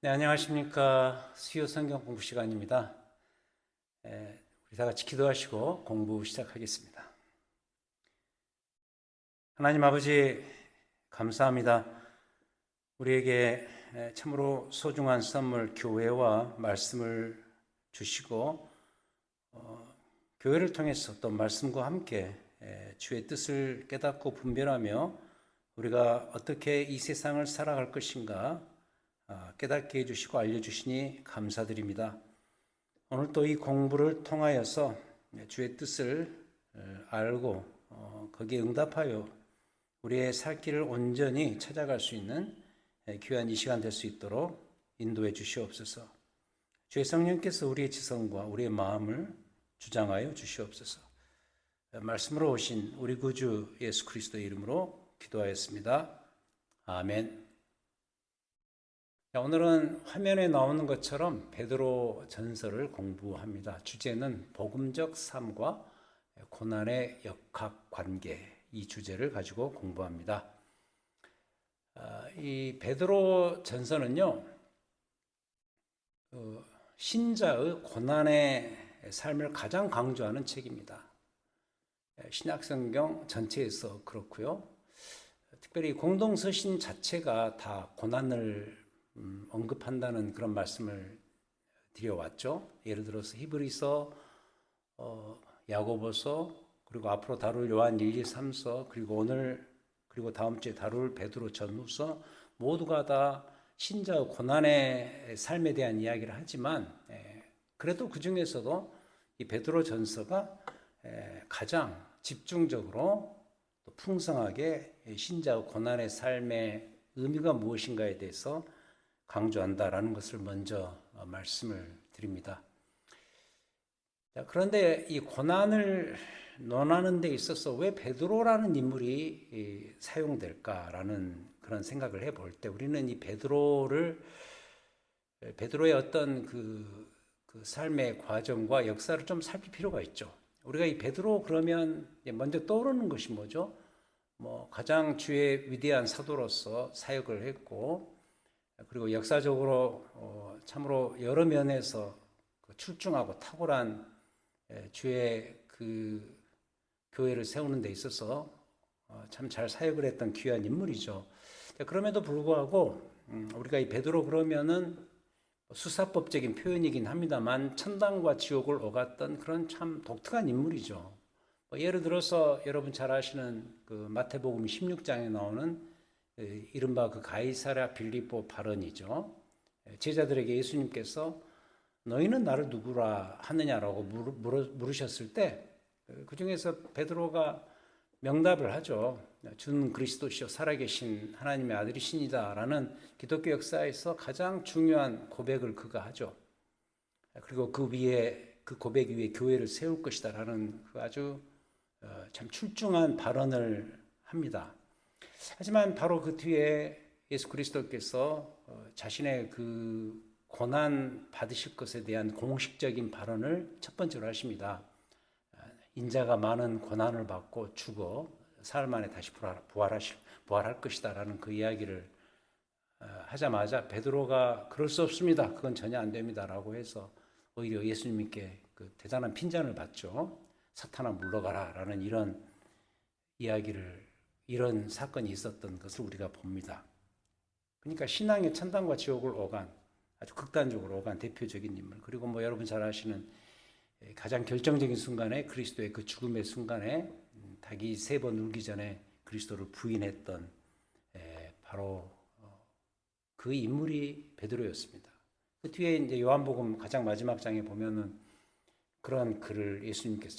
네, 안녕하십니까. 수요 성경 공부 시간입니다. 우리 다 같이 기도하시고 공부 시작하겠습니다. 하나님 아버지, 감사합니다. 우리에게 참으로 소중한 선물, 교회와 말씀을 주시고, 교회를 통해서 또 말씀과 함께 주의 뜻을 깨닫고 분별하며 우리가 어떻게 이 세상을 살아갈 것인가 깨닫게 해주시고 알려주시니 감사드립니다. 오늘 또 이 공부를 통하여서 주의 뜻을 알고 거기에 응답하여 우리의 살 길을 온전히 찾아갈 수 있는 귀한 이 시간 될 수 있도록 인도해 주시옵소서. 주의 성령께서 우리의 지성과 우리의 마음을 주장하여 주시옵소서. 말씀으로 오신 우리 구주 예수 그리스도의 이름으로 기도하였습니다. 아멘. 오늘은 화면에 나오는 것처럼 베드로 전서를 공부합니다. 주제는 복음적 삶과 고난의 역학관계, 이 주제를 가지고 공부합니다. 이 베드로 전서는요, 신자의 고난의 삶을 가장 강조하는 책입니다. 신약성경 전체에서 그렇고요. 특별히 공동서신 자체가 다 고난을 언급한다는 그런 말씀을 드려왔죠. 예를 들어서 히브리서, 야고보서, 그리고 앞으로 다룰 요한 1, 2, 3서, 그리고 오늘 그리고 다음 주에 다룰 베드로 전후서 모두가 다 신자의 고난의 삶에 대한 이야기를 하지만 그래도 그 중에서도 이 베드로 전서가 가장 집중적으로 또 풍성하게 신자의 고난의 삶의 의미가 무엇인가에 대해서 강조한다라는 것을 먼저 말씀을 드립니다. 그런데 이 고난을 논하는 데 있어서 왜 베드로라는 인물이 사용될까라는 그런 생각을 해볼 때 우리는 이 베드로의 어떤 그 삶의 과정과 역사를 좀 살필 필요가 있죠. 우리가 이 베드로 그러면 먼저 떠오르는 것이 뭐죠? 가장 주의 위대한 사도로서 사역을 했고, 그리고 역사적으로 참으로 여러 면에서 출중하고 탁월한 주의 그 교회를 세우는 데 있어서 참 잘 사역을 했던 귀한 인물이죠. 그럼에도 불구하고 우리가 이 베드로 그러면은 수사법적인 표현이긴 합니다만 천당과 지옥을 오갔던 그런 참 독특한 인물이죠. 예를 들어서 여러분 잘 아시는 그 마태복음 16장에 나오는 이른바 그 가이사랴 빌립보 발언이죠. 제자들에게 예수님께서 너희는 나를 누구라 하느냐라고 물으셨을 때 그 중에서 베드로가 명답을 하죠. 주는 그리스도시요 살아계신 하나님의 아들이시니다라는 기독교 역사에서 가장 중요한 고백을 그가 하죠. 그리고 그 위에 그 고백 위에 교회를 세울 것이다라는 그 아주 참 출중한 발언을 합니다. 하지만 바로 그 뒤에 예수 그리스도께서 자신의 그 고난 받으실 것에 대한 공식적인 발언을 첫 번째로 하십니다. 인자가 많은 고난을 받고 죽어 사흘 만에 다시 부활할 것이다라는 그 이야기를 하자마자 베드로가 그럴 수 없습니다. 그건 전혀 안 됩니다라고 해서 오히려 예수님께 그 대단한 핀잔을 받죠. 사탄아 물러가라라는 이런 사건이 있었던 것을 우리가 봅니다. 그러니까 신앙의 천당과 지옥을 오간 아주 극단적으로 오간 대표적인 인물. 그리고 여러분 잘 아시는 가장 결정적인 순간에 그리스도의 그 죽음의 순간에 닭이 3번 울기 전에 그리스도를 부인했던 바로 그 인물이 베드로였습니다. 그 뒤에 이제 요한복음 가장 마지막 장에 보면은 그런 글을 예수님께서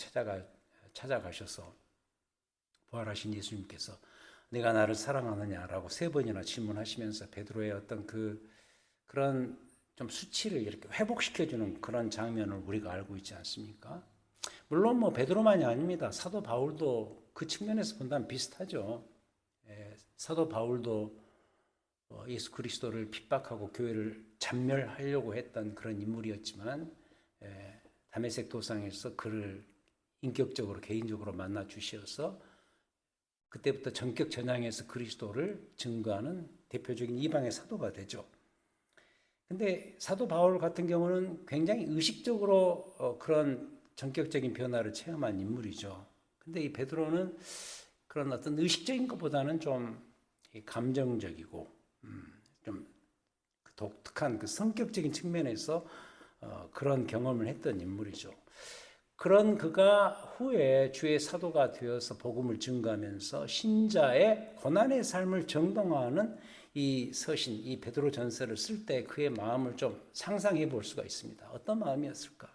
찾아가셔서 부활하신 예수님께서 내가 나를 사랑하느냐라고 3번이나 질문하시면서 베드로의 어떤 그런 좀 수치를 이렇게 회복시켜주는 그런 장면을 우리가 알고 있지 않습니까? 물론 베드로만이 아닙니다. 사도 바울도 그 측면에서 본다면 비슷하죠. 사도 바울도 예수 그리스도를 핍박하고 교회를 잔멸하려고 했던 그런 인물이었지만 다메섹 도상에서 그를 인격적으로 개인적으로 만나 주셔서 그때부터 전격 전향해서 그리스도를 증거하는 대표적인 이방의 사도가 되죠. 근데 사도 바울 같은 경우는 굉장히 의식적으로 그런 전격적인 변화를 체험한 인물이죠. 근데 이 베드로는 그런 어떤 의식적인 것보다는 좀 감정적이고 좀 독특한 그 성격적인 측면에서 그런 경험을 했던 인물이죠. 그런 그가 후에 주의 사도가 되어서 복음을 증거하면서 신자의 고난의 삶을 정당화하는 이 서신, 이 베드로 전서를 쓸 때 그의 마음을 좀 상상해 볼 수가 있습니다. 어떤 마음이었을까?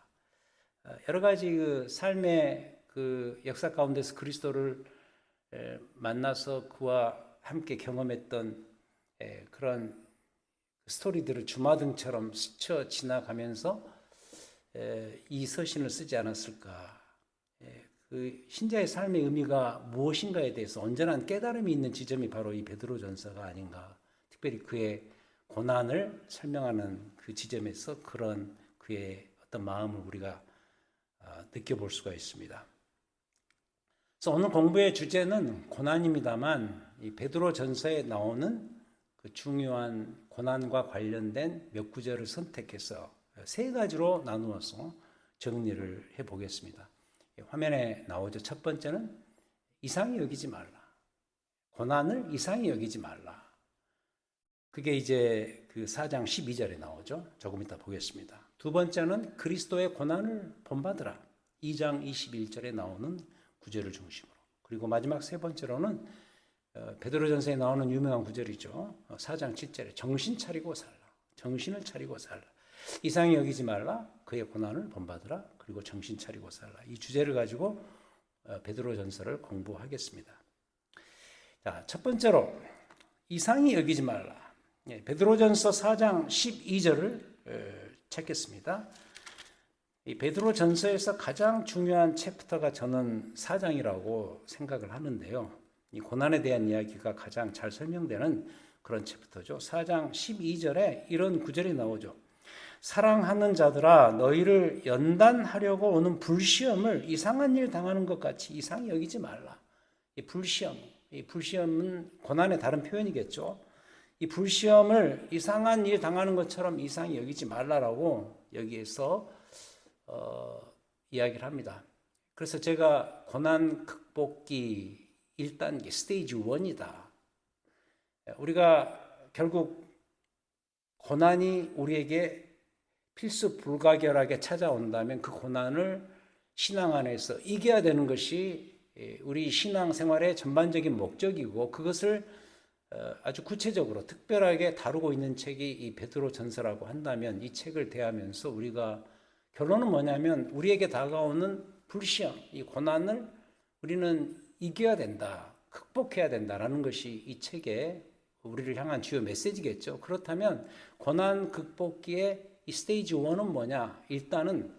여러 가지 그 삶의 그 역사 가운데서 그리스도를 만나서 그와 함께 경험했던 그런 스토리들을 주마등처럼 스쳐 지나가면서 이 서신을 쓰지 않았을까? 그 신자의 삶의 의미가 무엇인가에 대해서 온전한 깨달음이 있는 지점이 바로 이 베드로전서가 아닌가. 특별히 그의 고난을 설명하는 그 지점에서 그런 그의 어떤 마음을 우리가 느껴볼 수가 있습니다. 그래서 오늘 공부의 주제는 고난입니다만 이 베드로전서에 나오는 그 중요한 고난과 관련된 몇 구절을 선택해서 세 가지로 나누어서 정리를 해보겠습니다. 화면에 나오죠. 첫 번째는 이상히 여기지 말라. 고난을 이상히 여기지 말라. 그게 이제 그 4장 12절에 나오죠. 조금 이따 보겠습니다. 두 번째는 그리스도의 고난을 본받으라. 2장 21절에 나오는 구절을 중심으로. 그리고 마지막 세 번째로는 베드로전서에 나오는 유명한 구절이죠. 4장 7절에 정신 차리고 살라. 정신을 차리고 살라. 이상히 여기지 말라. 그의 고난을 본받으라. 그리고 정신 차리고 살라. 이 주제를 가지고 베드로전서를 공부하겠습니다. 자, 첫 번째로 이상히 여기지 말라. 베드로전서 4장 12절을 찾겠습니다. 이 베드로전서에서 가장 중요한 챕터가 저는 4장이라고 생각을 하는데요. 이 고난에 대한 이야기가 가장 잘 설명되는 그런 챕터죠. 4장 12절에 이런 구절이 나오죠. 사랑하는 자들아 너희를 연단하려고 오는 불시험을 이상한 일 당하는 것 같이 이상히 여기지 말라. 이 불시험은 고난의 다른 표현이겠죠. 이 불시험을 이상한 일 당하는 것처럼 이상히 여기지 말라라고 여기에서 이야기를 합니다. 그래서 제가 고난 극복기 1단계 스테이지 1이다. 우리가 결국 고난이 우리에게 필수 불가결하게 찾아온다면 그 고난을 신앙 안에서 이겨야 되는 것이 우리 신앙생활의 전반적인 목적이고 그것을 아주 구체적으로 특별하게 다루고 있는 책이 이 베드로전서라고 한다면 이 책을 대하면서 우리가 결론은 뭐냐면 우리에게 다가오는 불시험, 이 고난을 우리는 이겨야 된다, 극복해야 된다라는 것이 이 책의 우리를 향한 주요 메시지겠죠. 그렇다면 고난 극복기의 이 스테이지 1은 뭐냐? 일단은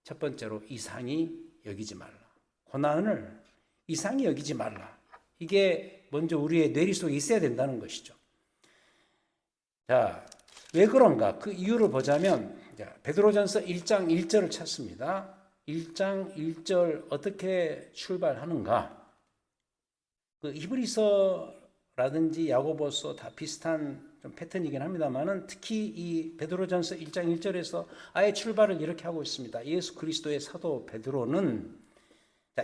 첫 번째로 이상히 여기지 말라. 고난을 이상히 여기지 말라. 이게 먼저 우리의 뇌리 속에 있어야 된다는 것이죠. 자, 왜 그런가? 그 이유를 보자면 베드로전서 1장 1절을 찾습니다. 1장 1절 어떻게 출발하는가? 그 히브리서라든지 야고보서 다 비슷한 좀 패턴이긴 합니다만은 특히 이 베드로전서 1장 1절에서 아예 출발을 이렇게 하고 있습니다. 예수 그리스도의 사도 베드로는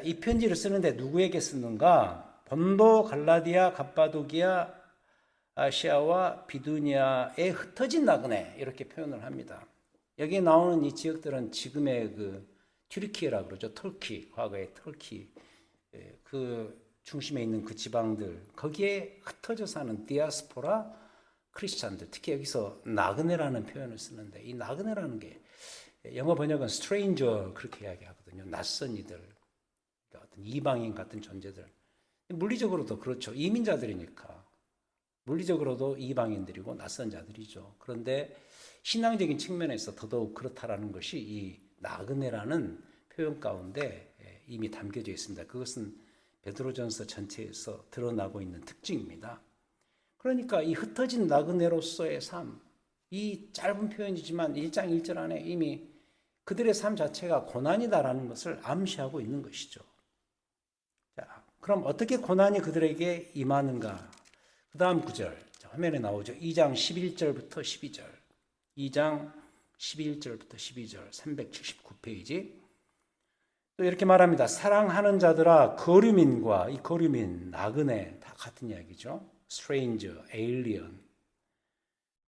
이 편지를 쓰는데 누구에게 쓰는가? 본도, 갈라디아, 갑바도기아, 아시아와 비두니아에 흩어진 나그네 이렇게 표현을 합니다. 여기 나오는 이 지역들은 지금의 그 튀르키예라고 그러죠. 터키, 과거의 터키 그 중심에 있는 그 지방들 거기에 흩어져 사는 디아스포라 크리스찬들 특히 여기서 나그네라는 표현을 쓰는데 이 나그네라는 게 영어 번역은 stranger 그렇게 이야기하거든요. 낯선 이들, 그러니까 어떤 이방인 같은 존재들. 물리적으로도 그렇죠. 이민자들이니까 물리적으로도 이방인들이고 낯선 자들이죠. 그런데 신앙적인 측면에서 더더욱 그렇다라는 것이 이 나그네라는 표현 가운데 이미 담겨져 있습니다. 그것은 베드로전서 전체에서 드러나고 있는 특징입니다. 그러니까 이 흩어진 나그네로서의 삶, 이 짧은 표현이지만 1장 1절 안에 이미 그들의 삶 자체가 고난이다라는 것을 암시하고 있는 것이죠. 자, 그럼 어떻게 고난이 그들에게 임하는가? 그 다음 구절, 화면에 나오죠. 2장 11절부터 12절. 2장 11절부터 12절 379페이지. 또 이렇게 말합니다. 사랑하는 자들아 거류민과 이 거류민 나그네 다 같은 이야기죠. stranger, alien.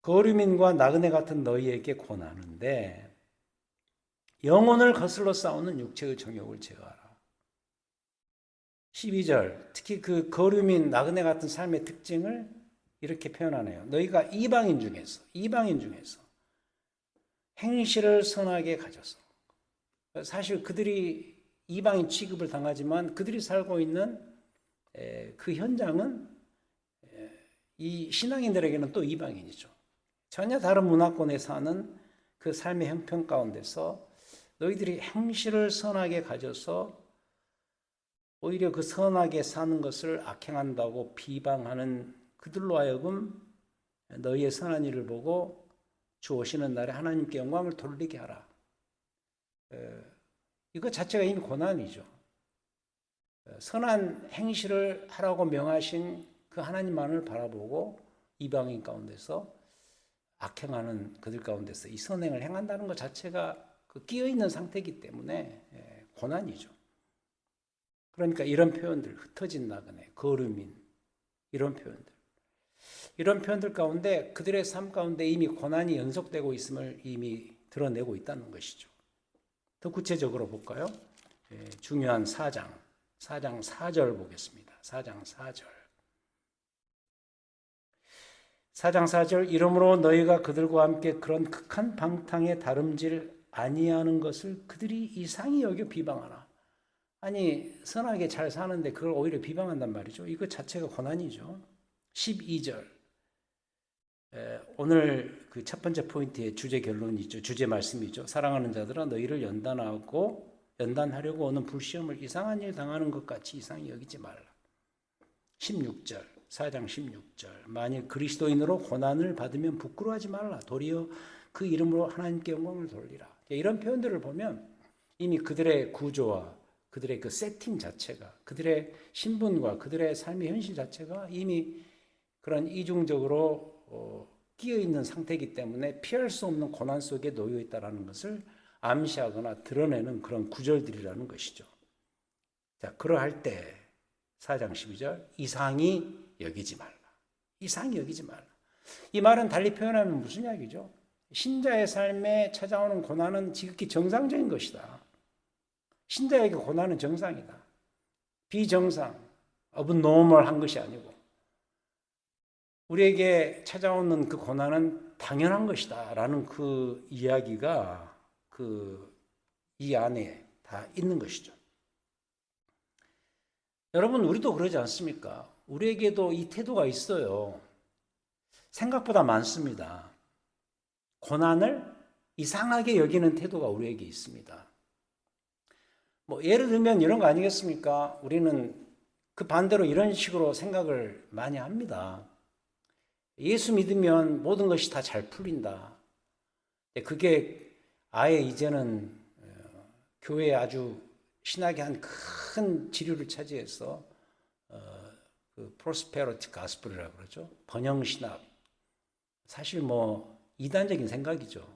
거류민과 나그네 같은 너희에게 권하는데 영혼을 거슬러 싸우는 육체의 정욕을 제어하라. 12절 특히 그 거류민 나그네 같은 삶의 특징을 이렇게 표현하네요. 너희가 이방인 중에서 행실을 선하게 가져서 사실 그들이 이방인 취급을 당하지만 그들이 살고 있는 그 현장은 이 신앙인들에게는 또 이방인이죠. 전혀 다른 문화권에 사는 그 삶의 형편 가운데서 너희들이 행실을 선하게 가져서 오히려 그 선하게 사는 것을 악행한다고 비방하는 그들로 하여금 너희의 선한 일을 보고 주 오시는 날에 하나님께 영광을 돌리게 하라. 이거 자체가 이미 고난이죠. 선한 행실을 하라고 명하신 그 하나님만을 바라보고 이방인 가운데서 악행하는 그들 가운데서 이 선행을 행한다는 것 자체가 그 끼어있는 상태이기 때문에 고난이죠. 그러니까 이런 표현들, 흩어진 나그네, 거류민, 이런 표현들 가운데 그들의 삶 가운데 이미 고난이 연속되고 있음을 이미 드러내고 있다는 것이죠. 더 구체적으로 볼까요? 중요한 4장 4절 보겠습니다. 4장 4절 이러므로 너희가 그들과 함께 그런 극한 방탕에 다름질 아니하는 것을 그들이 이상히 여겨 비방하나. 아니 선하게 잘 사는데 그걸 오히려 비방한단 말이죠. 이거 자체가 고난이죠. 12절 오늘 그 첫 번째 포인트의 주제 결론이죠. 주제 말씀이죠. 사랑하는 자들아 너희를 연단하려고 오는 불시험을 이상한 일 당하는 것 같이 이상히 여기지 말라. 16절 4장 16절 만일 그리스도인으로 고난을 받으면 부끄러워하지 말라. 도리어 그 이름으로 하나님께 영광을 돌리라. 이런 표현들을 보면 이미 그들의 구조와 그들의 그 세팅 자체가 그들의 신분과 그들의 삶의 현실 자체가 이미 그런 이중적으로 끼어있는 상태이기 때문에 피할 수 없는 고난 속에 놓여 있다는 것을 암시하거나 드러내는 그런 구절들이라는 것이죠. 자, 그러할 때 4장 12절 이상히 여기지 말라. 이상히 여기지 말라. 이 말은 달리 표현하면 무슨 이야기죠? 신자의 삶에 찾아오는 고난은 지극히 정상적인 것이다. 신자에게 고난은 정상이다. 비정상, abnormal한 것이 아니고 우리에게 찾아오는 그 고난은 당연한 것이다 라는 그 이야기가 이 안에 다 있는 것이죠. 여러분 우리도 그러지 않습니까? 우리에게도 이 태도가 있어요. 생각보다 많습니다. 고난을 이상하게 여기는 태도가 우리에게 있습니다. 뭐 예를 들면 이런 거 아니겠습니까? 우리는 그 반대로 이런 식으로 생각을 많이 합니다. 예수 믿으면 모든 것이 다 잘 풀린다. 그게 아예 이제는 교회에 아주 신학의 한 큰 지류를 차지해서 그 프로스페러티 가스펠이라고 그러죠. 번영신학. 사실 뭐 이단적인 생각이죠.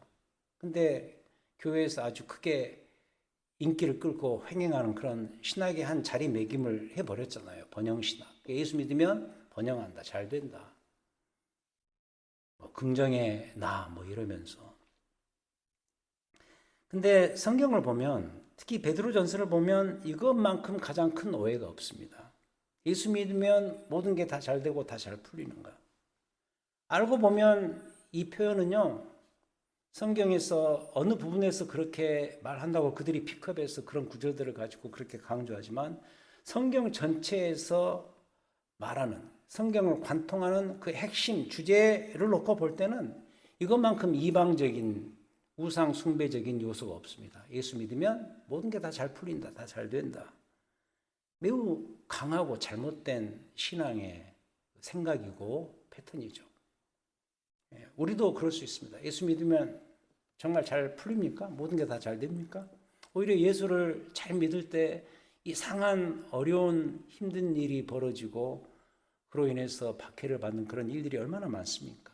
근데 교회에서 아주 크게 인기를 끌고 횡행하는 그런 신학의 한 자리매김을 해버렸잖아요. 번영신학. 예수 믿으면 번영한다. 잘 된다. 긍정의 나 이러면서. 근데 성경을 보면 특히 베드로전서를 보면 이것만큼 가장 큰 오해가 없습니다. 예수 믿으면 모든 게 다 잘 되고 다 잘 풀리는가. 알고 보면 이 표현은요. 성경에서 어느 부분에서 그렇게 말한다고 그들이 픽업해서 그런 구절들을 가지고 그렇게 강조하지만 성경 전체에서 말하는 성경을 관통하는 그 핵심 주제를 놓고 볼 때는 이것만큼 이방적인 우상 숭배적인 요소가 없습니다. 예수 믿으면 모든 게 다 잘 풀린다. 다 잘 된다. 매우 강하고 잘못된 신앙의 생각이고 패턴이죠. 우리도 그럴 수 있습니다. 예수 믿으면 정말 잘 풀립니까? 모든 게 다 잘 됩니까? 오히려 예수를 잘 믿을 때 이상한 어려운 힘든 일이 벌어지고 그로 인해서 박해를 받는 그런 일들이 얼마나 많습니까?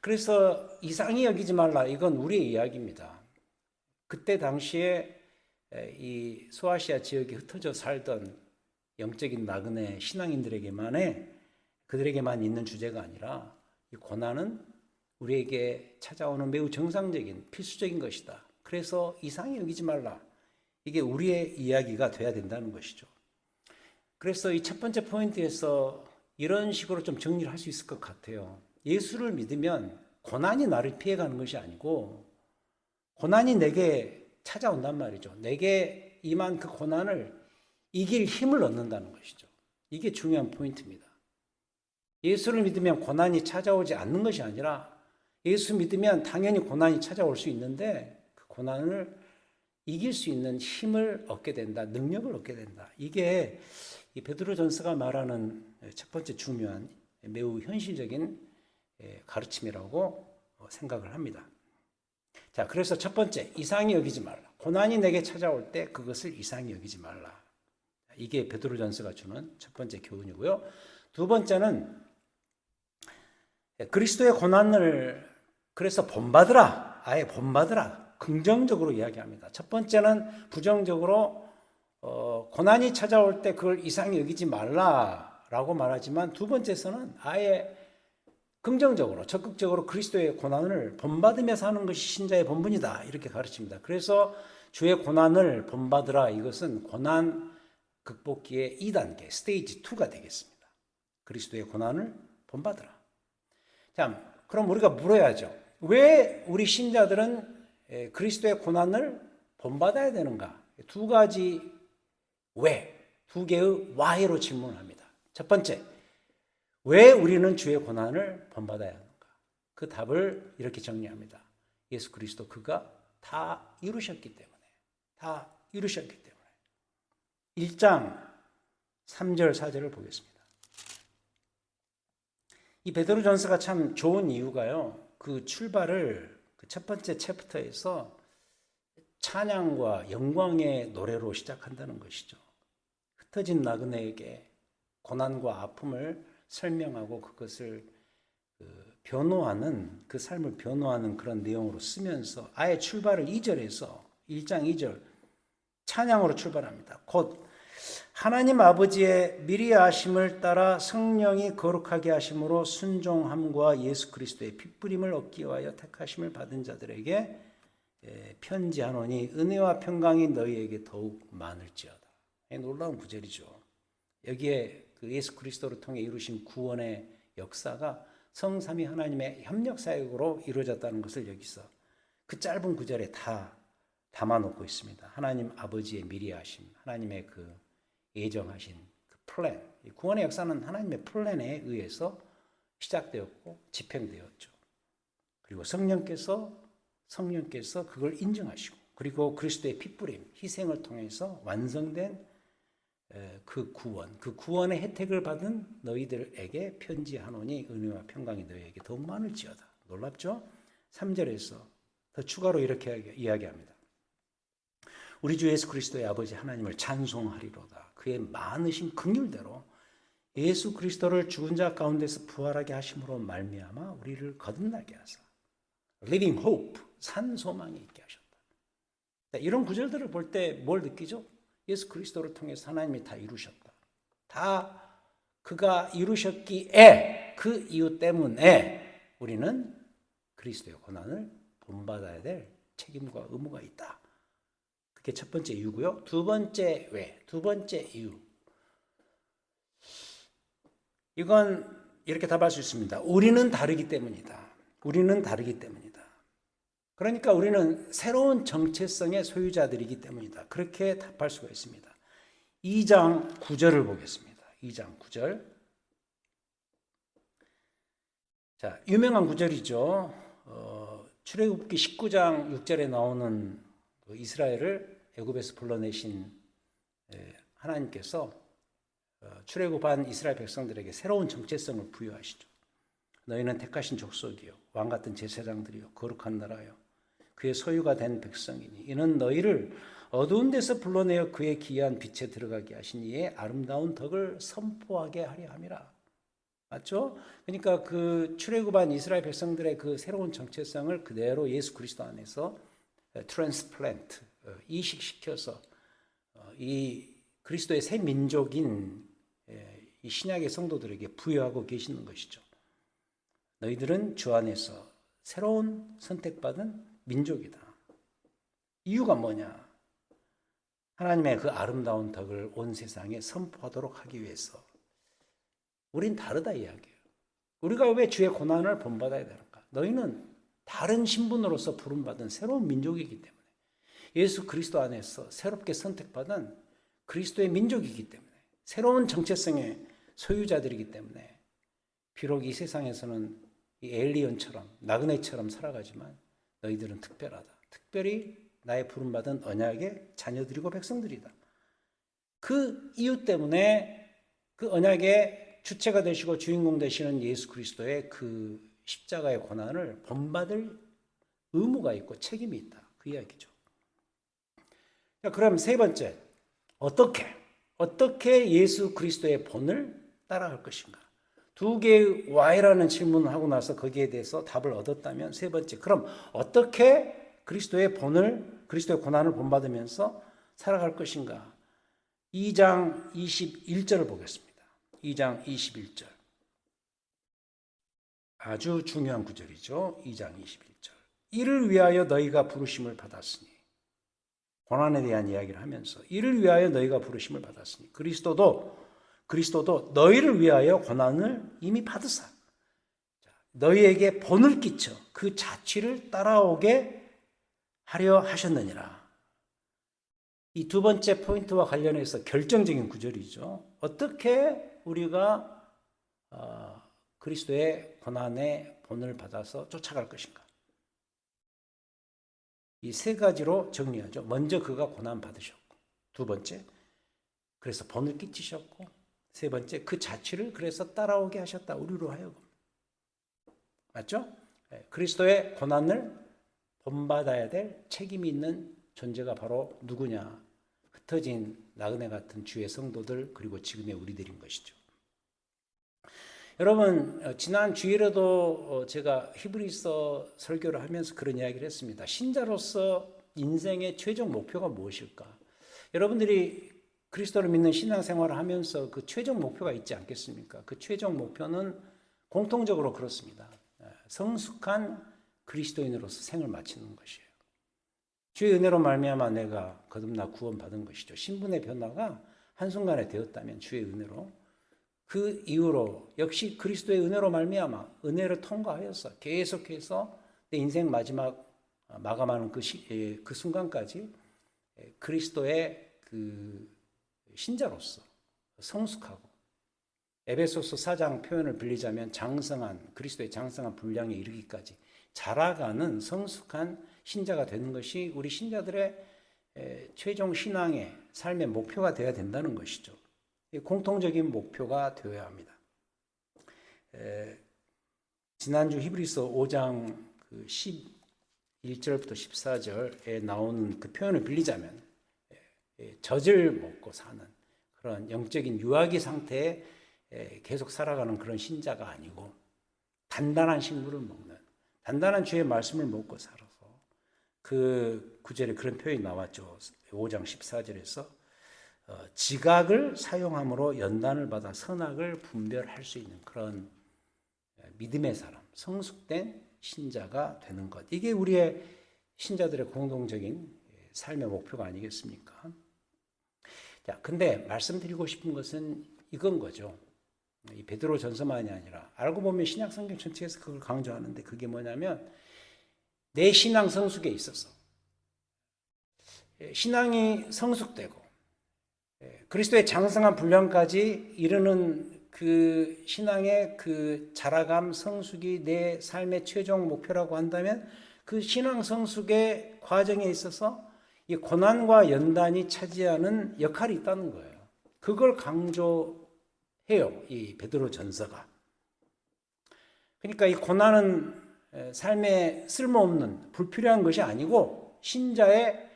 그래서 이상히 여기지 말라. 이건 우리의 이야기입니다. 그때 당시에 이 소아시아 지역에 흩어져 살던 영적인 나그네 그들에게만 있는 주제가 아니라 이 고난은 우리에게 찾아오는 매우 정상적인 필수적인 것이다. 그래서 이상히 여기지 말라. 이게 우리의 이야기가 돼야 된다는 것이죠. 그래서 이 첫 번째 포인트에서 이런 식으로 좀 정리를 할 수 있을 것 같아요. 예수를 믿으면 고난이 나를 피해가는 것이 아니고 고난이 내게 찾아온단 말이죠. 내게 임한 그 고난을 이길 힘을 얻는다는 것이죠. 이게 중요한 포인트입니다. 예수를 믿으면 고난이 찾아오지 않는 것이 아니라 예수 믿으면 당연히 고난이 찾아올 수 있는데 그 고난을 이길 수 있는 힘을 얻게 된다. 능력을 얻게 된다. 이게 이 베드로전서가 말하는 첫 번째 중요한 매우 현실적인 가르침이라고 생각을 합니다. 자, 그래서 첫 번째, 이상히 여기지 말라. 고난이 내게 찾아올 때 그것을 이상히 여기지 말라. 이게 베드로전서가 주는 첫 번째 교훈이고요. 두 번째는 그리스도의 고난을 그래서 본받으라. 아예 본받으라. 긍정적으로 이야기합니다. 첫 번째는 부정적으로 고난이 찾아올 때 그걸 이상히 여기지 말라라고 말하지만 두 번째에서는 아예 긍정적으로 적극적으로 그리스도의 고난을 본받으며 사는 것이 신자의 본분이다. 이렇게 가르칩니다. 그래서 주의 고난을 본받으라. 이것은 고난 극복기의 2단계, 스테이지 2가 되겠습니다. 그리스도의 고난을 본받으라. 자, 그럼 우리가 물어야죠. 왜 우리 신자들은 그리스도의 고난을 본받아야 되는가? 두 가지 왜, 두 개의 why로 질문을 합니다. 첫 번째, 왜 우리는 주의 고난을 본받아야 하는가? 그 답을 이렇게 정리합니다. 예수 그리스도 그가 다 이루셨기 때문에. 다 이루셨기 때문에. 1장 3절 4절을 보겠습니다. 이 베드로전서가 참 좋은 이유가요. 그 출발을 그 첫 번째 챕터에서 찬양과 영광의 노래로 시작한다는 것이죠. 흩어진 나그네에게 고난과 아픔을 설명하고 그것을 변호하는 그 삶을 변호하는 그런 내용으로 쓰면서 아예 출발을 2절에서 1장 2절 찬양으로 출발합니다. 곧 하나님 아버지의 미리 아심을 따라 성령이 거룩하게 하심으로 순종함과 예수 그리스도의 핏부림을 얻기 위하여 택하심을 받은 자들에게 편지하노니 은혜와 평강이 너희에게 더욱 많을지어다. 놀라운 구절이죠. 여기에 그 예수 그리스도를 통해 이루신 구원의 역사가 성삼위 하나님의 협력 사역으로 이루어졌다는 것을 여기서 그 짧은 구절에 다 담아놓고 있습니다. 하나님 아버지의 미리 하심, 하나님의 그 예정하신 그 플랜, 구원의 역사는 하나님의 플랜에 의해서 시작되었고 집행되었죠. 그리고 성령께서 그걸 인정하시고 그리고 그리스도의 핏부림, 희생을 통해서 완성된 그 구원의 혜택을 받은 너희들에게 편지하노니 은혜와 평강이 너희에게 더욱 많을지어다. 놀랍죠? 3절에서 더 추가로 이렇게 이야기합니다. 우리 주 예수 그리스도의 아버지 하나님을 찬송하리로다. 그의 많으신 긍휼대로 예수 그리스도를 죽은 자 가운데서 부활하게 하심으로 말미암아 우리를 거듭나게 하사 living hope, 산 소망이 있게 하셨다. 이런 구절들을 볼 때 뭘 느끼죠? 예수 그리스도를 통해서 하나님이 다 이루셨다. 다 그가 이루셨기에 그 이유 때문에 우리는 그리스도의 고난을 본받아야 될 책임과 의무가 있다. 그게 첫 번째 이유고요. 두 번째 왜? 두 번째 이유. 이건 이렇게 답할 수 있습니다. 우리는 다르기 때문이다. 우리는 다르기 때문이다. 그러니까 우리는 새로운 정체성의 소유자들이기 때문이다. 그렇게 답할 수가 있습니다. 2장 9절을 보겠습니다. 2장 9절. 자, 유명한 구절이죠. 출애굽기 19장 6절에 나오는 이스라엘을 애굽에서 불러내신 하나님께서 출애굽한 이스라엘 백성들에게 새로운 정체성을 부여하시죠. 너희는 택하신 족속이요 왕 같은 제사장들이요 거룩한 나라요 그의 소유가 된 백성이니 이는 너희를 어두운 데서 불러내어 그의 기이한 빛에 들어가게 하신 이의 아름다운 덕을 선포하게 하려 함이라. 맞죠? 그러니까 그 출애굽한 이스라엘 백성들의 그 새로운 정체성을 그대로 예수 그리스도 안에서 트랜스플랜트, 이식시켜서 이 그리스도의 새 민족인 이 신약의 성도들에게 부여하고 계시는 것이죠. 너희들은 주 안에서 새로운 선택받은 민족이다. 이유가 뭐냐? 하나님의 그 아름다운 덕을 온 세상에 선포하도록 하기 위해서. 우린 다르다 이야기예요. 우리가 왜 주의 고난을 본받아야 되는가? 너희는 다른 신분으로서 부름받은 새로운 민족이기 때문에, 예수 그리스도 안에서 새롭게 선택받은 그리스도의 민족이기 때문에, 새로운 정체성의 소유자들이기 때문에, 비록 이 세상에서는 이 에일리언처럼 나그네처럼 살아가지만 너희들은 특별하다. 특별히 나의 부름받은 언약의 자녀들이고 백성들이다. 그 이유 때문에 그 언약의 주체가 되시고 주인공 되시는 예수 그리스도의 그 십자가의 고난을 본받을 의무가 있고 책임이 있다. 그 이야기죠. 자, 그럼 세 번째, 어떻게 예수 그리스도의 본을 따라갈 것인가? 두 개의 why라는 질문을 하고 나서 거기에 대해서 답을 얻었다면 세 번째, 그럼 어떻게 그리스도의 고난을 본받으면서 살아갈 것인가? 2장 21절을 보겠습니다. 2장 21절. 아주 중요한 구절이죠. 2장 21절. 이를 위하여 너희가 부르심을 받았으니, 고난에 대한 이야기를 하면서 이를 위하여 너희가 부르심을 받았으니, 그리스도도 너희를 위하여 고난을 이미 받으사 너희에게 본을 끼쳐 그 자취를 따라오게 하려 하셨느니라. 이 두 번째 포인트와 관련해서 결정적인 구절이죠. 어떻게 우리가 그리스도의 고난의 본을 받아서 쫓아갈 것인가? 이 세 가지로 정리하죠. 먼저 그가 고난 받으셨고, 두 번째 그래서 본을 끼치셨고, 세 번째 그 자취를 그래서 따라오게 하셨다. 우리로 하여금. 맞죠? 그리스도의 고난을 본받아야 될 책임이 있는 존재가 바로 누구냐? 흩어진 나그네 같은 주의 성도들, 그리고 지금의 우리들인 것이죠. 여러분, 지난 주일에도 제가 히브리서 설교를 하면서 그런 이야기를 했습니다. 신자로서 인생의 최종 목표가 무엇일까? 여러분들이 그리스도를 믿는 신앙생활을 하면서 그 최종 목표가 있지 않겠습니까? 그 최종 목표는 공통적으로 그렇습니다. 성숙한 그리스도인으로서 생을 마치는 것이에요. 주의 은혜로 말미암아 내가 거듭나 구원받은 것이죠. 신분의 변화가 한순간에 되었다면 주의 은혜로, 그 이후로 역시 그리스도의 은혜로 말미암아 은혜를 통과하여서 계속해서 내 인생 마감하는 그 순간까지 그리스도의 그 신자로서 성숙하고, 에베소서 4장 표현을 빌리자면 그리스도의 장성한 분량에 이르기까지 자라가는 성숙한 신자가 되는 것이 우리 신자들의 최종 신앙의 삶의 목표가 되어야 된다는 것이죠. 공통적인 목표가 되어야 합니다. 지난주 히브리서 5장 11절부터 14절에 나오는 그 표현을 빌리자면 젖을 먹고 사는 그런 영적인 유아기 상태에 계속 살아가는 그런 신자가 아니고, 단단한 식물을 먹는, 단단한 주의 말씀을 먹고 살아서, 그 구절에 그런 표현이 나왔죠. 5장 14절에서 지각을 사용함으로 연단을 받아 선악을 분별할 수 있는 그런 믿음의 사람, 성숙된 신자가 되는 것. 이게 우리의 신자들의 공동적인 삶의 목표가 아니겠습니까? 자, 근데 말씀드리고 싶은 것은 이건 거죠. 이 베드로 전서만이 아니라 알고 보면 신약 성경 전체에서 그걸 강조하는데, 그게 뭐냐면 내 신앙 성숙에 있어서 신앙이 성숙되고 그리스도의 장성한 분량까지 이르는 그 신앙의 그 자라감 성숙이 내 삶의 최종 목표라고 한다면, 그 신앙 성숙의 과정에 있어서 이 고난과 연단이 차지하는 역할이 있다는 거예요. 그걸 강조해요, 이 베드로 전서가. 그러니까 이 고난은 삶에 쓸모없는 불필요한 것이 아니고, 신자의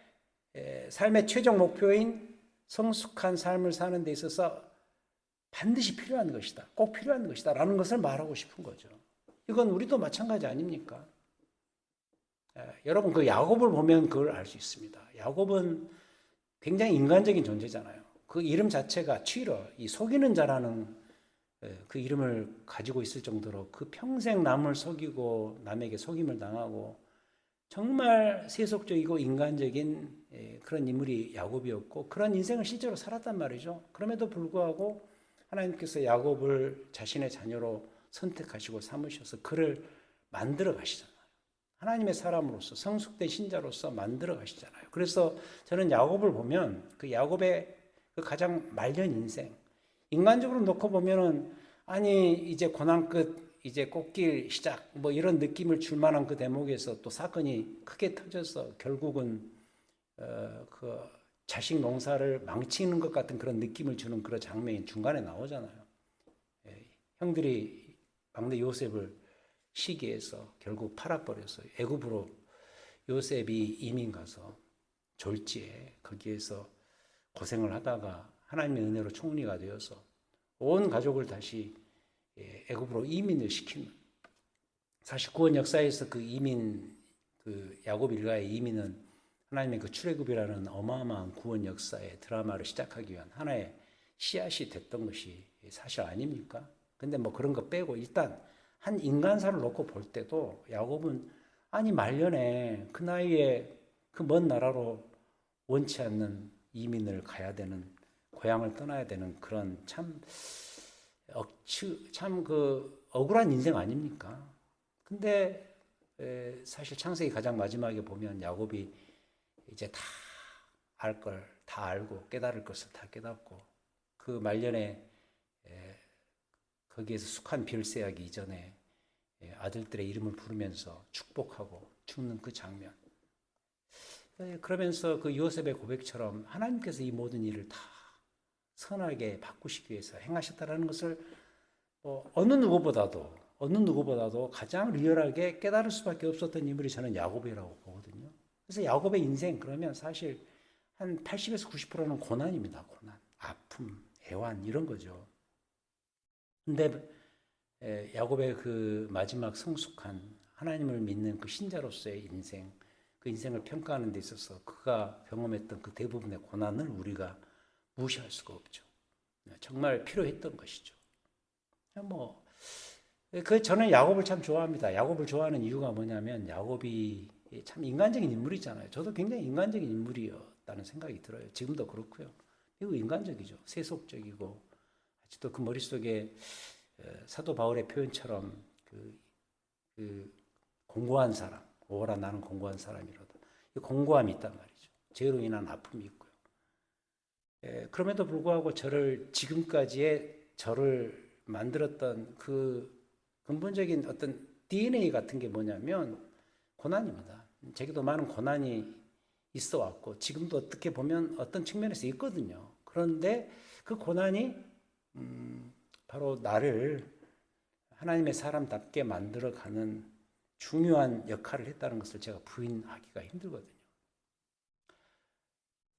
삶의 최종 목표인 성숙한 삶을 사는 데 있어서 반드시 필요한 것이다. 꼭 필요한 것이다. 라는 것을 말하고 싶은 거죠. 이건 우리도 마찬가지 아닙니까? 여러분 그 야곱을 보면 그걸 알 수 있습니다. 야곱은 굉장히 인간적인 존재잖아요. 그 이름 자체가 취러, 이 속이는 자라는 그 이름을 가지고 있을 정도로 그 평생 남을 속이고 남에게 속임을 당하고 정말 세속적이고 인간적인 그런 인물이 야곱이었고 그런 인생을 실제로 살았단 말이죠. 그럼에도 불구하고 하나님께서 야곱을 자신의 자녀로 선택하시고 삼으셔서 그를 만들어 가시잖아요. 하나님의 사람으로서 성숙된 신자로서 만들어 가시잖아요. 그래서 저는 야곱을 보면 그 야곱의 그 가장 말년 인생, 인간적으로 놓고 보면은 아니 이제 고난 끝 이제 꽃길 시작 뭐 이런 느낌을 줄 만한 그 대목에서 또 사건이 크게 터져서 결국은 그 자식 농사를 망치는 것 같은 그런 느낌을 주는 그런 장면이 중간에 나오잖아요. 형들이 막내 요셉을 시기해서 결국 팔아버려서 애굽으로 요셉이 이민 가서 졸지에 거기에서 고생을 하다가 하나님의 은혜로 총리가 되어서 온 가족을 다시 애굽으로 이민을 시키는, 사실 구원 역사에서 그 이민, 그 야곱 일가의 이민은 하나님의 그 출애굽이라는 어마어마한 구원 역사의 드라마를 시작하기 위한 하나의 씨앗이 됐던 것이 사실 아닙니까? 근데 뭐 그런 거 빼고 일단 한 인간사를 놓고 볼 때도 야곱은 아니 말년에 그 나이에 그 먼 나라로 원치 않는 이민을 가야 되는, 고향을 떠나야 되는 그런 참 그 억울한 인생 아닙니까? 근데 사실 창세기 가장 마지막에 보면 야곱이 이제 다 알 걸 다 알고 깨달을 것을 다 깨닫고 그 말년에 거기에서 숙한 별세하기 이전에 아들들의 이름을 부르면서 축복하고 죽는 그 장면. 그러면서 그 요셉의 고백처럼 하나님께서 이 모든 일을 다 선하게 바꾸시기 위해서 행하셨다는 것을 어느 누구보다도 가장 리얼하게 깨달을 수밖에 없었던 인물이 저는 야곱이라고 보거든요. 그래서 야곱의 인생 그러면 사실 한 80에서 90%는 고난입니다. 고난, 아픔, 애환 이런 거죠. 근데 야곱의 그 마지막 성숙한 하나님을 믿는 그 신자로서의 인생, 그 인생을 평가하는 데 있어서 그가 경험했던 그 대부분의 고난을 우리가 무시할 수가 없죠. 정말 필요했던 것이죠. 저는 야곱을 참 좋아합니다. 야곱을 좋아하는 이유가 뭐냐면 야곱이 참 인간적인 인물이잖아요. 저도 굉장히 인간적인 인물이었다는 생각이 들어요. 지금도 그렇고요. 매우 인간적이죠. 세속적이고 아직도 그 머릿속에 사도 바울의 표현처럼 그 공고한 사람, 오호라 나는 공고한 사람이로다. 이 공고함이 있단 말이죠. 죄로 인한 아픔이 있고요. 그럼에도 불구하고 지금까지의 저를 만들었던 그 근본적인 어떤 DNA 같은 게 뭐냐면 고난입니다. 제게도 많은 고난이 있어 왔고 지금도 어떻게 보면 어떤 측면에서 있거든요. 그런데 그 고난이 바로 나를 하나님의 사람답게 만들어가는 중요한 역할을 했다는 것을 제가 부인하기가 힘들거든요.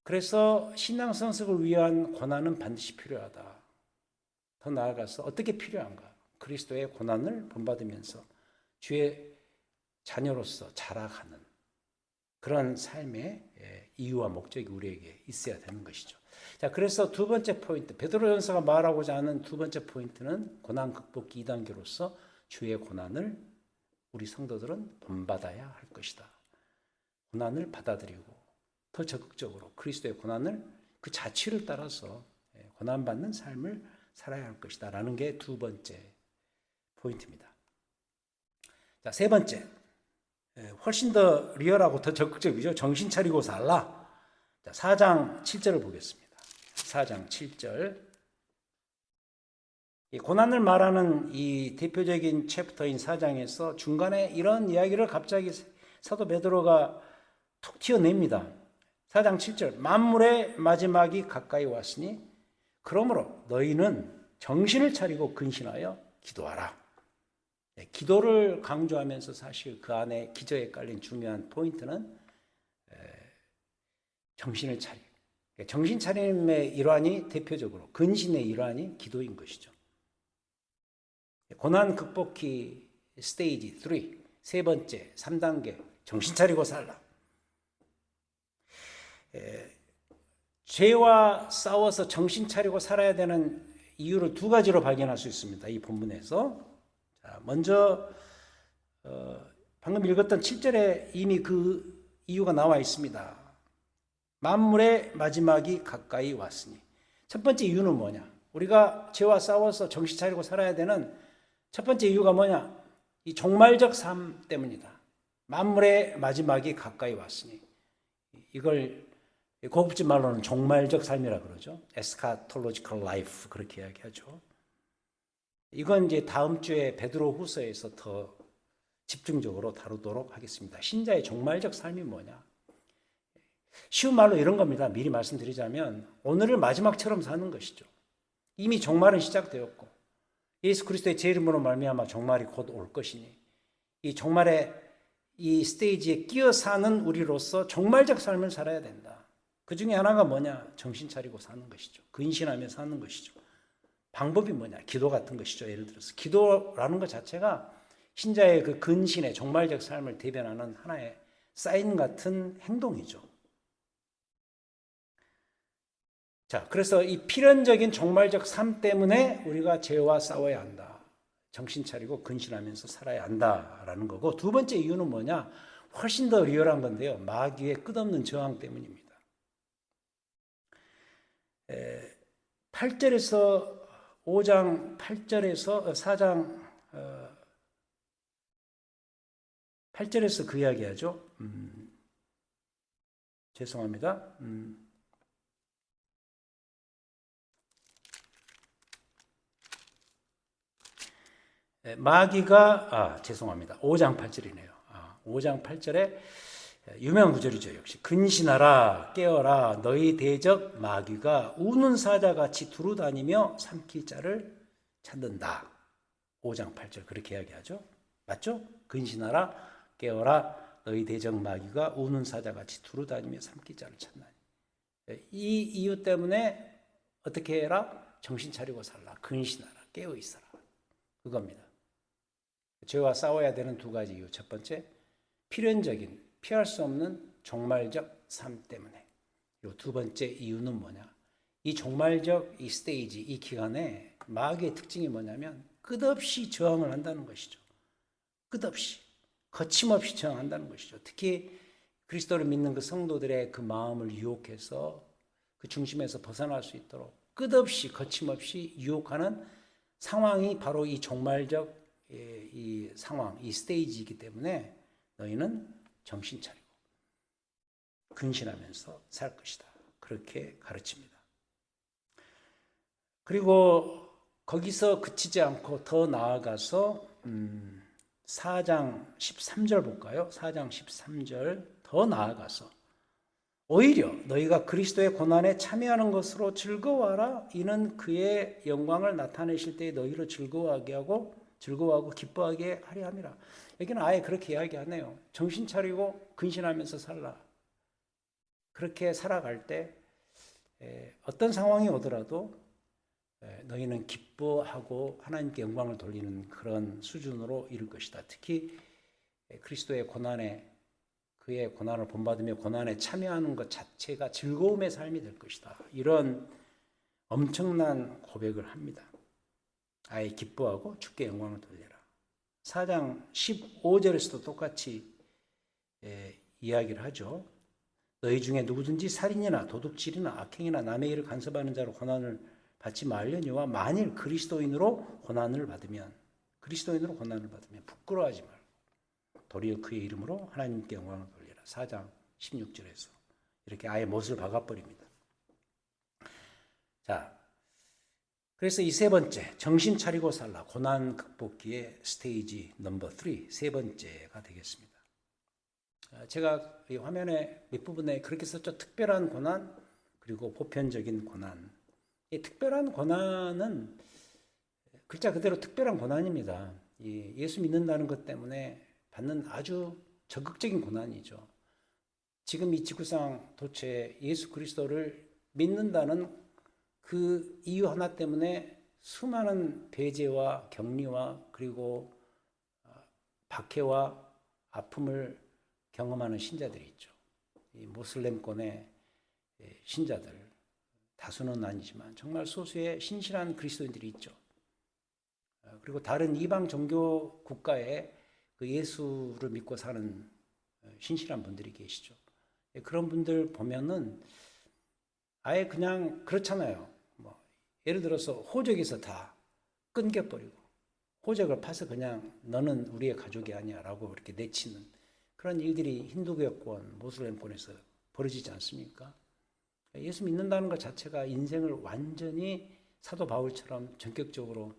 그래서 신앙 성숙을 위한 고난은 반드시 필요하다. 더 나아가서 어떻게 필요한가? 그리스도의 고난을 본받으면서 주의 자녀로서 자라가는 그런 삶의 이유와 목적이 우리에게 있어야 되는 것이죠. 자, 그래서 두 번째 포인트, 베드로전서가 말하고자 하는 두 번째 포인트는 고난 극복기 2단계로서 주의 고난을 우리 성도들은 본받아야 할 것이다. 고난을 받아들이고 더 적극적으로 그리스도의 고난을 그 자취를 따라서 고난받는 삶을 살아야 할 것이다 라는 게 두 번째 포인트입니다. 자, 세 번째, 훨씬 더 리얼하고 더 적극적이죠. 정신 차리고 살라. 자, 4장 7절을 보겠습니다. 4장 7절. 이 고난을 말하는 이 대표적인 챕터인 4장에서 중간에 이런 이야기를 갑자기 사도 베드로가 툭 튀어냅니다. 4장 7절. 만물의 마지막이 가까이 왔으니 그러므로 너희는 정신을 차리고 근신하여 기도하라. 기도를 강조하면서 사실 그 안에 기저에 깔린 중요한 포인트는 정신을 차리고 정신 차림의 일환이 대표적으로 근신의 일환이 기도인 것이죠. 고난 극복기 스테이지 3, 세 번째, 3단계, 정신 차리고 살라. 죄와 싸워서 정신 차리고 살아야 되는 이유를 두 가지로 발견할 수 있습니다. 이 본문에서. 자, 먼저 방금 읽었던 7절에 이미 그 이유가 나와 있습니다. 만물의 마지막이 가까이 왔으니. 첫 번째 이유는 뭐냐? 우리가 죄와 싸워서 정신 차리고 살아야 되는 첫 번째 이유가 뭐냐? 이 종말적 삶 때문이다. 만물의 마지막이 가까이 왔으니. 이걸 고급진 말로는 종말적 삶이라 그러죠. 에스카톨로지컬 라이프 그렇게 이야기하죠. 이건 이제 다음 주에 베드로후서에서 더 집중적으로 다루도록 하겠습니다. 신자의 종말적 삶이 뭐냐? 쉬운 말로 이런 겁니다. 미리 말씀드리자면 오늘을 마지막처럼 사는 것이죠. 이미 종말은 시작되었고 예수 그리스도의 제 이름으로 말미암아 종말이 곧 올 것이니 이 종말의 이 스테이지에 끼어 사는 우리로서 종말적 삶을 살아야 된다. 그 중에 하나가 뭐냐? 정신 차리고 사는 것이죠. 근신하며 사는 것이죠. 방법이 뭐냐? 기도 같은 것이죠. 예를 들어서 기도라는 것 자체가 신자의 그 근신의 종말적 삶을 대변하는 하나의 사인 같은 행동이죠. 자, 그래서 이 필연적인 종말적 삶 때문에 우리가 죄와 싸워야 한다. 정신 차리고 근신하면서 살아야 한다라는 거고, 두 번째 이유는 뭐냐? 훨씬 더 리얼한 건데요. 마귀의 끝없는 저항 때문입니다. 8절에서 5장 8절에서 4장 8절에서 그 이야기하죠. 죄송합니다. 마귀가 죄송합니다. 5장 8절이네요. 5장 8절에 유명한 구절이죠. 역시 근신하라 깨어라 너희 대적 마귀가 우는 사자같이 두루다니며 삼킬 자를 찾는다. 5장 8절 그렇게 이야기하죠. 맞죠? 근신하라 깨어라 너희 대적 마귀가 우는 사자같이 두루다니며 삼킬 자를 찾나니. 이 이유 때문에 어떻게 해라? 정신 차리고 살라. 근신하라. 깨어 있어라. 그겁니다. 죄와 싸워야 되는 두 가지 이유. 첫 번째, 필연적인 피할 수 없는 종말적 삶 때문에. 그리고 두 번째 이유는 뭐냐? 이 종말적 이 스테이지, 이 기간에 마귀의 특징이 뭐냐면 끝없이 저항을 한다는 것이죠. 끝없이, 거침없이 저항한다는 것이죠. 특히 그리스도를 믿는 그 성도들의 그 마음을 유혹해서 그 중심에서 벗어날 수 있도록 끝없이 거침없이 유혹하는 상황이 바로 이 종말적 이 상황, 이 스테이지이기 때문에 너희는 정신 차리고 근신하면서 살 것이다. 그렇게 가르칩니다. 그리고 거기서 그치지 않고 더 나아가서 4장 13절 볼까요? 4장 13절 더 나아가서 오히려 너희가 그리스도의 고난에 참여하는 것으로 즐거워하라. 이는 그의 영광을 나타내실 때에 너희를 즐거워하고 기뻐하게 하려 함이라. 여기는 아예 그렇게 이야기하네요. 정신 차리고 근신하면서 살라. 그렇게 살아갈 때 어떤 상황이 오더라도 너희는 기뻐하고 하나님께 영광을 돌리는 그런 수준으로 이룰 것이다. 특히 그리스도의 고난에 그의 고난을 본받으며 고난에 참여하는 것 자체가 즐거움의 삶이 될 것이다. 이런 엄청난 고백을 합니다. 아예 기뻐하고 주께 영광을 돌려라. 4장 15절에서도 똑같이 이야기를 하죠. 너희 중에 누구든지 살인이나 도둑질이나 악행이나 남의 일을 간섭하는 자로 고난을 받지 말려니와 만일 그리스도인으로 고난을 받으면 부끄러워하지 말고 도리어 그의 이름으로 하나님께 영광을 돌리라. 4장 16절에서 이렇게 아예 못을 박아버립니다. 자, 그래서 이 세 번째, 정신 차리고 살라. 고난 극복기의 스테이지 넘버 3, 세 번째가 되겠습니다. 제가 이 화면에 밑부분에 그렇게 썼죠. 특별한 고난, 그리고 보편적인 고난. 이 특별한 고난은 글자 그대로 특별한 고난입니다. 예수 믿는다는 것 때문에 받는 아주 적극적인 고난이죠. 지금 이 지구상 도처에 예수 그리스도를 믿는다는 그 이유 하나 때문에 수많은 배제와 격리와 그리고 박해와 아픔을 경험하는 신자들이 있죠. 이 모슬렘권의 신자들, 다수는 아니지만 정말 소수의 신실한 그리스도인들이 있죠. 그리고 다른 이방 종교 국가에 그 예수를 믿고 사는 신실한 분들이 계시죠. 그런 분들 보면은 아예 그냥 그렇잖아요. 뭐 예를 들어서 호적에서 다 끊겨버리고 호적을 파서 그냥 너는 우리의 가족이 아니야 라고 이렇게 내치는 그런 일들이 힌두교권, 모슬렘권에서 벌어지지 않습니까? 예수 믿는다는 것 자체가 인생을 완전히 사도 바울처럼 전격적으로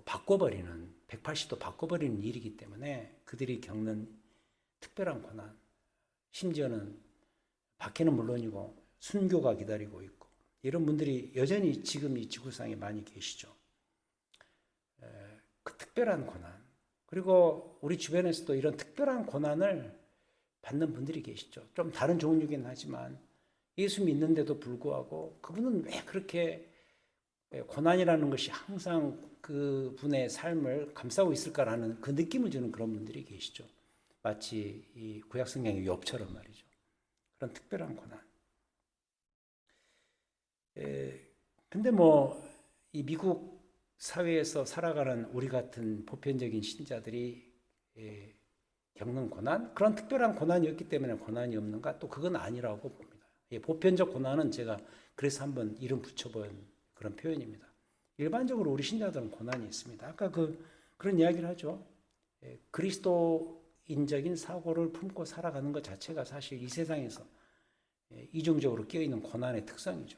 바꿔버리는 180도 바꿔버리는 일이기 때문에 그들이 겪는 특별한 고난, 심지어는 박해는 물론이고 순교가 기다리고 있고 이런 분들이 여전히 지금 이 지구상에 많이 계시죠. 그 특별한 고난, 그리고 우리 주변에서도 이런 특별한 고난을 받는 분들이 계시죠. 좀 다른 종류긴 하지만 예수 믿는데도 불구하고 그분은 왜 그렇게 고난이라는 것이 항상 그분의 삶을 감싸고 있을까라는 그 느낌을 주는 그런 분들이 계시죠. 마치 이 구약 성경의 욥처럼 말이죠. 그런 특별한 고난. 근데 뭐 이 미국 사회에서 살아가는 우리 같은 보편적인 신자들이 겪는 고난, 그런 특별한 고난이었기 때문에 고난이 없는가? 또 그건 아니라고 봅니다. 보편적 고난은 제가 그래서 한번 이름 붙여본 그런 표현입니다. 일반적으로 우리 신자들은 고난이 있습니다. 아까 그런 이야기를 하죠. 그리스도인적인 사고를 품고 살아가는 것 자체가 사실 이 세상에서 이중적으로 끼어있는 고난의 특성이죠.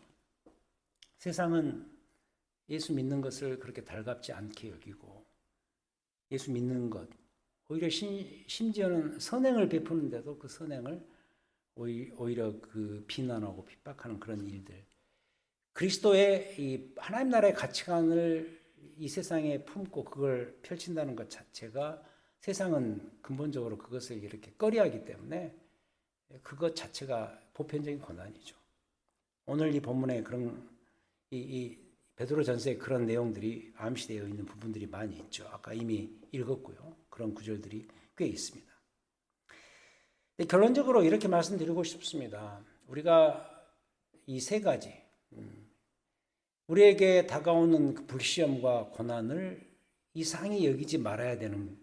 세상은 예수 믿는 것을 그렇게 달갑지 않게 여기고 예수 믿는 것, 오히려 심지어는 선행을 베푸는데도 그 선행을 오히려 그 비난하고 핍박하는 그런 일들. 그리스도의 이 하나님 나라의 가치관을 이 세상에 품고 그걸 펼친다는 것 자체가 세상은 근본적으로 그것을 이렇게 꺼려하기 때문에 그것 자체가 보편적인 고난이죠. 오늘 이 본문에 그런 이 베드로 전서에 그런 내용들이 암시되어 있는 부분들이 많이 있죠. 아까 이미 읽었고요. 그런 구절들이 꽤 있습니다. 결론적으로 이렇게 말씀드리고 싶습니다. 우리가 이 세 가지, 우리에게 다가오는 그 불시험과 고난을 이상히 여기지 말아야 되는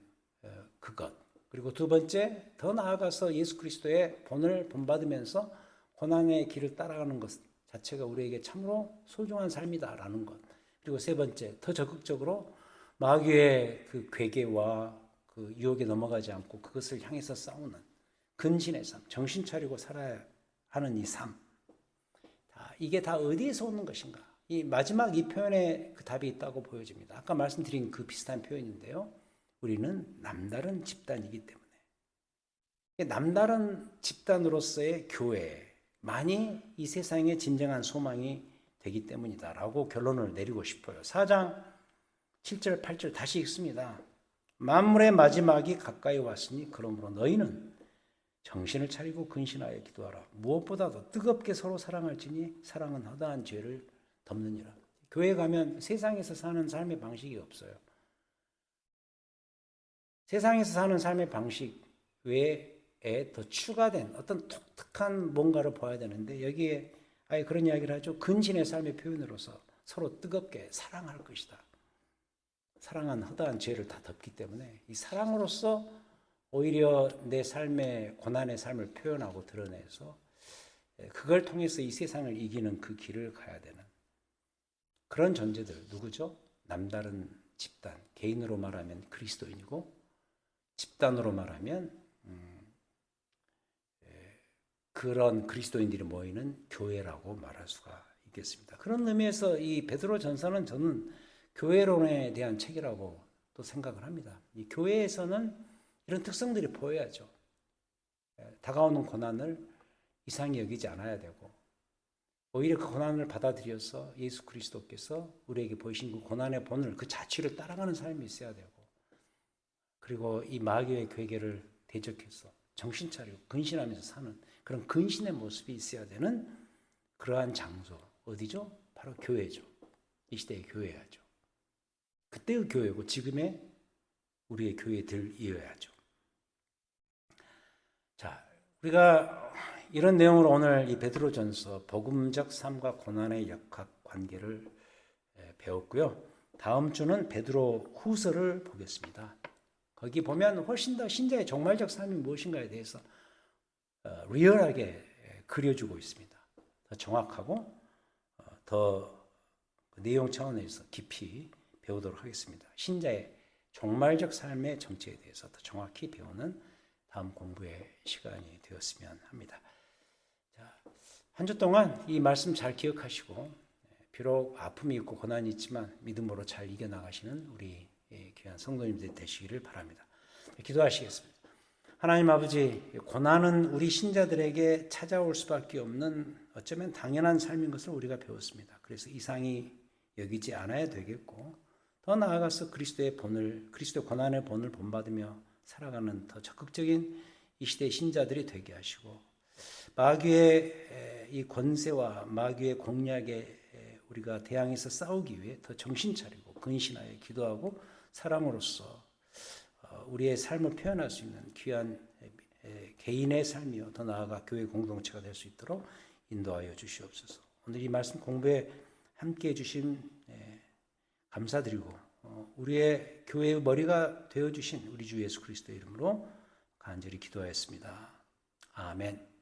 그것. 그리고 두 번째, 더 나아가서 예수 그리스도의 본을 본받으면서 고난의 길을 따라가는 것 자체가 우리에게 참으로 소중한 삶이다라는 것. 그리고 세 번째, 더 적극적으로 마귀의 그 괴계와 그 유혹에 넘어가지 않고 그것을 향해서 싸우는 근신의 삶, 정신 차리고 살아야 하는 이 삶. 이게 다 어디에서 오는 것인가? 이 마지막 이 표현에 그 답이 있다고 보여집니다. 아까 말씀드린 그 비슷한 표현인데요. 우리는 남다른 집단이기 때문에. 남다른 집단으로서의 교회만이 이 세상의 진정한 소망이 되기 때문이다라고 결론을 내리고 싶어요. 4장 7절 8절 다시 읽습니다. 만물의 마지막이 가까이 왔으니 그러므로 너희는 정신을 차리고 근신하여 기도하라. 무엇보다도 뜨겁게 서로 사랑할지니 사랑은 허다한 죄를 덮느니라. 교회 가면 세상에서 사는 삶의 방식이 없어요. 세상에서 사는 삶의 방식 외에 더 추가된 어떤 독특한 뭔가를 봐야 되는데 여기에 아예 그런 이야기를 하죠. 근신의 삶의 표현으로서 서로 뜨겁게 사랑할 것이다. 사랑은 허다한 죄를 다 덮기 때문에 이 사랑으로서 오히려 내 삶의 고난의 삶을 표현하고 드러내서 그걸 통해서 이 세상을 이기는 그 길을 가야 되는 그런 존재들 누구죠? 남다른 집단, 개인으로 말하면 그리스도인이고 집단으로 말하면 그런 그리스도인들이 모이는 교회라고 말할 수가 있겠습니다. 그런 의미에서 이 베드로 전서는 저는 교회론에 대한 책이라고 또 생각을 합니다. 이 교회에서는 이런 특성들이 보여야죠. 다가오는 고난을 이상히 여기지 않아야 되고 오히려 그 고난을 받아들여서 예수 그리스도께서 우리에게 보이신 그 고난의 본을 그 자취를 따라가는 삶이 있어야 되고 그리고 이 마귀의 괴계를 대적해서 정신 차리고 근신하면서 사는 그런 근신의 모습이 있어야 되는 그러한 장소 어디죠? 바로 교회죠. 이 시대의 교회야죠. 그때의 교회고 지금의 우리의 교회들이어야죠. 자, 우리가 이런 내용으로 오늘 이 베드로전서 복음적 삶과 고난의 역학 관계를 배웠고요. 다음 주는 베드로 후서를 보겠습니다. 거기 보면 훨씬 더 신자의 종말적 삶이 무엇인가에 대해서 리얼하게 그려주고 있습니다. 더 정확하고 더 내용 차원에서 깊이 배우도록 하겠습니다. 신자의 종말적 삶의 정체에 대해서 더 정확히 배우는 다음 공부의 시간이 되었으면 합니다. 한 주 동안 이 말씀 잘 기억하시고 비록 아픔이 있고 고난이 있지만 믿음으로 잘 이겨나가시는 우리 귀한 성도님들 되시기를 바랍니다. 기도하시겠습니다. 하나님 아버지, 고난은 우리 신자들에게 찾아올 수밖에 없는 어쩌면 당연한 삶인 것을 우리가 배웠습니다. 그래서 이상히 여기지 않아야 되겠고 더 나아가서 그리스도의 고난의 본을 본받으며 살아가는 더 적극적인 이 시대의 신자들이 되게 하시고 마귀의 이 권세와 마귀의 공략에 우리가 대항해서 싸우기 위해 더 정신 차리고 근신하여 기도하고 사람으로서 우리의 삶을 표현할 수 있는 귀한 개인의 삶이요 더 나아가 교회 공동체가 될 수 있도록 인도하여 주시옵소서. 오늘 이 말씀 공부에 함께해 주신 감사드리고 우리의 교회의 머리가 되어주신 우리 주 예수 그리스도의 이름으로 간절히 기도하였습니다. 아멘.